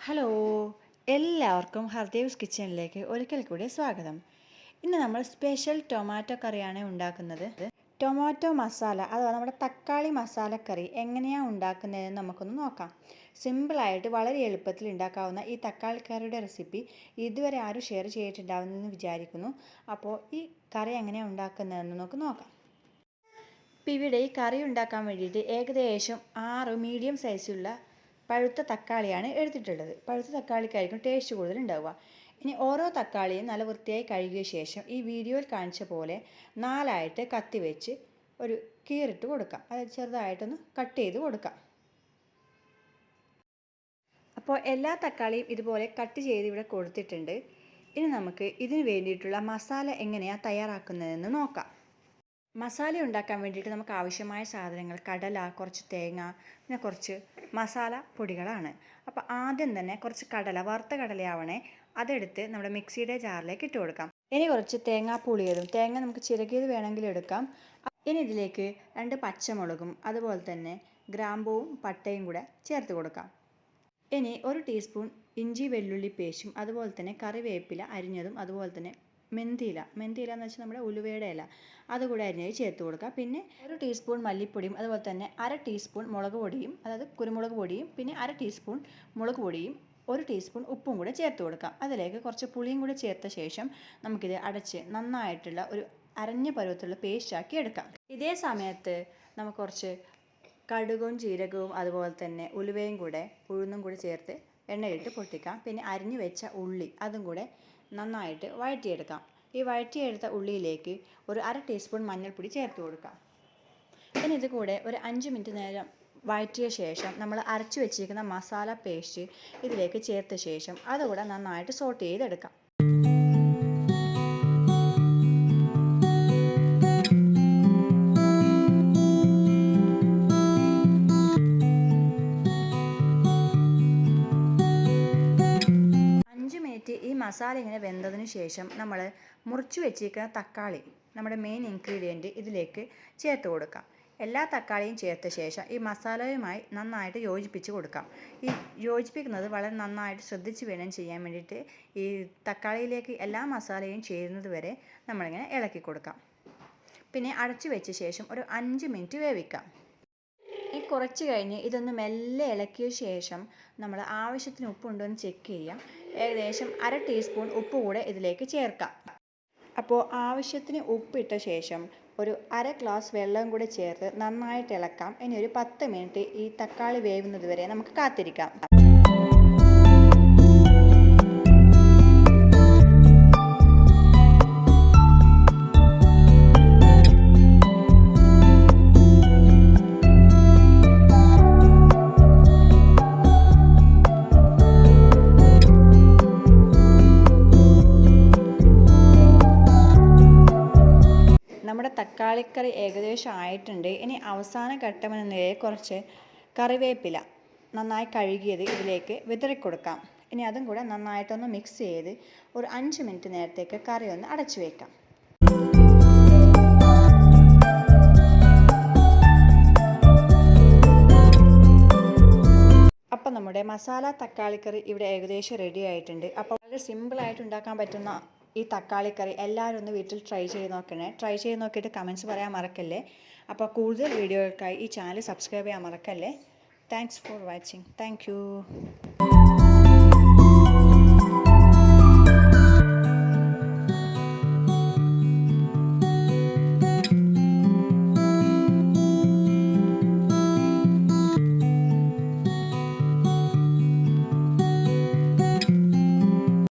Hello, എല്ലാവർക്കും ഹർദേവ്സ് കിച്ചണിലേക്ക് ഒരിക്കൽ കൂടി സ്വാഗതം. ഇന്ന് നമ്മൾ സ്പെഷ്യൽ ടൊമാറ്റോ കറിയാണ് ഉണ്ടാക്കുന്നത്. ടൊമാറ്റോ മസാല അഥവാ നമ്മുടെ തക്കാളി മസാലക്കറി എങ്ങനെയാണ് ഉണ്ടാക്കുന്നതെന്ന് നമുക്കൊന്ന് നോക്കാം. സിമ്പിളായിട്ട് വളരെ എളുപ്പത്തിൽ ഉണ്ടാക്കാവുന്ന ഈ തക്കാളി കറിയുടെ റെസിപ്പി ഇതുവരെ ആരും ഷെയർ ചെയ്തിട്ടുണ്ടാവുമെന്ന് വിചാരിക്കുന്നു. അപ്പോൾ ഈ കറി എങ്ങനെയാണ് ഉണ്ടാക്കുന്നതെന്ന് നമുക്ക് നോക്കാം. ഇപ്പോൾ ഇവിടെ ഈ കറി ഉണ്ടാക്കാൻ വേണ്ടിയിട്ട് ഏകദേശം 6 മീഡിയം സൈസുള്ള പഴുത്ത തക്കാളിയാണ് എടുത്തിട്ടുള്ളത്. പഴുത്ത തക്കാളിക്കായിരിക്കും ടേസ്റ്റ് കൂടുതൽ ഉണ്ടാവുക. ഇനി ഓരോ തക്കാളിയും നല്ല വൃത്തിയായി കഴുകിയ ശേഷം ഈ വീഡിയോയിൽ കാണിച്ച പോലെ 4ആയിട്ട് കത്തി വെച്ച് ഒരു കീറിട്ട് കൊടുക്കാം. അതായത് ചെറുതായിട്ടൊന്ന് കട്ട് ചെയ്ത് കൊടുക്കാം. അപ്പോൾ എല്ലാ തക്കാളിയും ഇതുപോലെ കട്ട് ചെയ്ത് ഇവിടെ കൊടുത്തിട്ടുണ്ട്. ഇനി നമുക്ക് ഇതിന് വേണ്ടിയിട്ടുള്ള മസാല എങ്ങനെയാണ് തയ്യാറാക്കുന്നതെന്ന് നോക്കാം. മസാല ഉണ്ടാക്കാൻ വേണ്ടിയിട്ട് നമുക്ക് ആവശ്യമായ സാധനങ്ങൾ കടല, കുറച്ച് തേങ്ങ, പിന്നെ കുറച്ച് മസാല പൊടികളാണ്. അപ്പോൾ ആദ്യം തന്നെ കുറച്ച് കടല, വറുത്ത കടലയാവണേ, അതെടുത്ത് നമ്മുടെ മിക്സിയുടെ ജാറിലേക്ക് ഇട്ട് കൊടുക്കാം. ഇനി കുറച്ച് തേങ്ങ പുളിയതും, തേങ്ങ നമുക്ക് ചിരകിയത് വേണമെങ്കിൽ എടുക്കാം. ഇനി ഇതിലേക്ക് 2 പച്ചമുളകും അതുപോലെ തന്നെ ഗ്രാമ്പൂവും പട്ടയും കൂടെ ചേർത്ത് കൊടുക്കാം. ഇനി 1 ടീസ്പൂൺ ഇഞ്ചി വെള്ളുള്ളി പേസ്റ്റും അതുപോലെ തന്നെ കറിവേപ്പില അരിഞ്ഞതും അതുപോലെ തന്നെ മെന്തിയില എന്ന് വെച്ചാൽ നമ്മുടെ ഉലുവയുടെ ഇല അതുകൂടെ അരിഞ്ഞത് ചേർത്ത് കൊടുക്കുക. പിന്നെ 1 ടീസ്പൂൺ മല്ലിപ്പൊടിയും അതുപോലെ തന്നെ 1/2 ടീസ്പൂൺ മുളക് പൊടിയും, അതായത് കുരുമുളക് പൊടിയും, പിന്നെ 1/2 ടീസ്പൂൺ മുളക് പൊടിയും 1 ടീസ്പൂൺ ഉപ്പും കൂടെ ചേർത്ത് കൊടുക്കാം. അതിലേക്ക് കുറച്ച് പുളിയും കൂടെ ചേർത്ത ശേഷം നമുക്കിത് അടച്ച് നന്നായിട്ടുള്ള ഒരു അരഞ്ഞ പരുവത്തിലുള്ള പേസ്റ്റാക്കി എടുക്കാം. ഇതേ സമയത്ത് നമുക്ക് കുറച്ച് കടുകും ജീരകവും അതുപോലെ തന്നെ ഉലുവയും കൂടെ ഉഴുന്നും കൂടി ചേർത്ത് എണ്ണയിട്ട് പൊട്ടിക്കാം. പിന്നെ അരിഞ്ഞു വെച്ച ഉള്ളി അതും കൂടെ നന്നായിട്ട് വഴറ്റിയെടുക്കാം. ഈ വഴറ്റിയെടുത്ത ഉള്ളിയിലേക്ക് ഒരു 1/2 ടീസ്പൂൺ മഞ്ഞൾപ്പൊടി ചേർത്ത് കൊടുക്കാം. ഇനി ഇത് കൂടെ ഒരു 5 മിനിറ്റ് നേരം വഴറ്റിയ ശേഷം നമ്മൾ അരച്ചു വെച്ചിരിക്കുന്ന മസാല പേസ്റ്റ് ഇതിലേക്ക് ചേർത്ത ശേഷം അതുകൂടെ നന്നായിട്ട് സോട്ട് ചെയ്തെടുക്കാം. ഈ മസാല ഇങ്ങനെ വെന്തതിന് ശേഷം നമ്മൾ മുറിച്ച് വെച്ചിരിക്കുന്ന തക്കാളി, നമ്മുടെ മെയിൻ ഇൻഗ്രീഡിയൻറ്റ്, ഇതിലേക്ക് ചേർത്ത് കൊടുക്കാം. എല്ലാ തക്കാളിയും ചേർത്ത ശേഷം ഈ മസാലയുമായി നന്നായിട്ട് യോജിപ്പിച്ച് കൊടുക്കാം. ഈ യോജിപ്പിക്കുന്നത് വളരെ നന്നായിട്ട് ശ്രദ്ധിച്ച് വേണം ചെയ്യാൻ വേണ്ടിയിട്ട്. ഈ തക്കാളിയിലേക്ക് എല്ലാ മസാലയും ചേരുന്നത് വരെ നമ്മളിങ്ങനെ ഇളക്കി കൊടുക്കാം. പിന്നെ അടച്ചു വെച്ച ശേഷം ഒരു 5 മിനിറ്റ് വേവിക്കാം. ഈ കുറച്ച് കഴിഞ്ഞ് ഇതൊന്ന് മെല്ലെ ഇളക്കിയ ശേഷം നമ്മൾ ആവശ്യത്തിന് ഉപ്പുണ്ടോ എന്ന് ചെക്ക് ചെയ്യാം. ഏകദേശം 1/2 ടീസ്പൂൺ ഉപ്പ് കൂടെ ഇതിലേക്ക് ചേർക്കാം. അപ്പോൾ ആവശ്യത്തിന് ഉപ്പിട്ട ശേഷം ഒരു 1/2 ഗ്ലാസ് വെള്ളം കൂടെ ചേർത്ത് നന്നായിട്ട് ഇളക്കാം. ഇനി ഒരു 10 മിനിറ്റ് ഈ തക്കാളി വേവുന്നത് വരെ നമുക്ക് കാത്തിരിക്കാം. നമ്മുടെ തക്കാളിക്കറി ഏകദേശം ആയിട്ടുണ്ട്. ഇനി അവസാന ഘട്ടമെന്ന നിലയിൽ കുറച്ച് കറിവേപ്പില നന്നായി കഴുകിയത് ഇതിലേക്ക് വിതറിക്കൊടുക്കാം. ഇനി അതും കൂടെ നന്നായിട്ടൊന്ന് മിക്സ് ചെയ്ത് ഒരു 5 മിനിറ്റ് നേരത്തേക്ക് കറി ഒന്ന് അടച്ചു വയ്ക്കാം. അപ്പം നമ്മുടെ മസാല തക്കാളിക്കറി ഇവിടെ ഏകദേശം റെഡി ആയിട്ടുണ്ട്. അപ്പോൾ വളരെ സിമ്പിളായിട്ട് ഉണ്ടാക്കാൻ പറ്റുന്ന ഈ തക്കാളിക്കറി എല്ലാവരും ഒന്ന് വീട്ടിൽ ട്രൈ ചെയ്ത് നോക്കണേ. ട്രൈ ചെയ്ത് നോക്കിയിട്ട് കമൻറ്റ്സ് പറയാൻ മറക്കല്ലേ. അപ്പോൾ കൂടുതൽ വീഡിയോകൾക്കായി ഈ ചാനൽ സബ്സ്ക്രൈബ് ചെയ്യാൻ മറക്കല്ലേ. Thanks for watching. Thank you.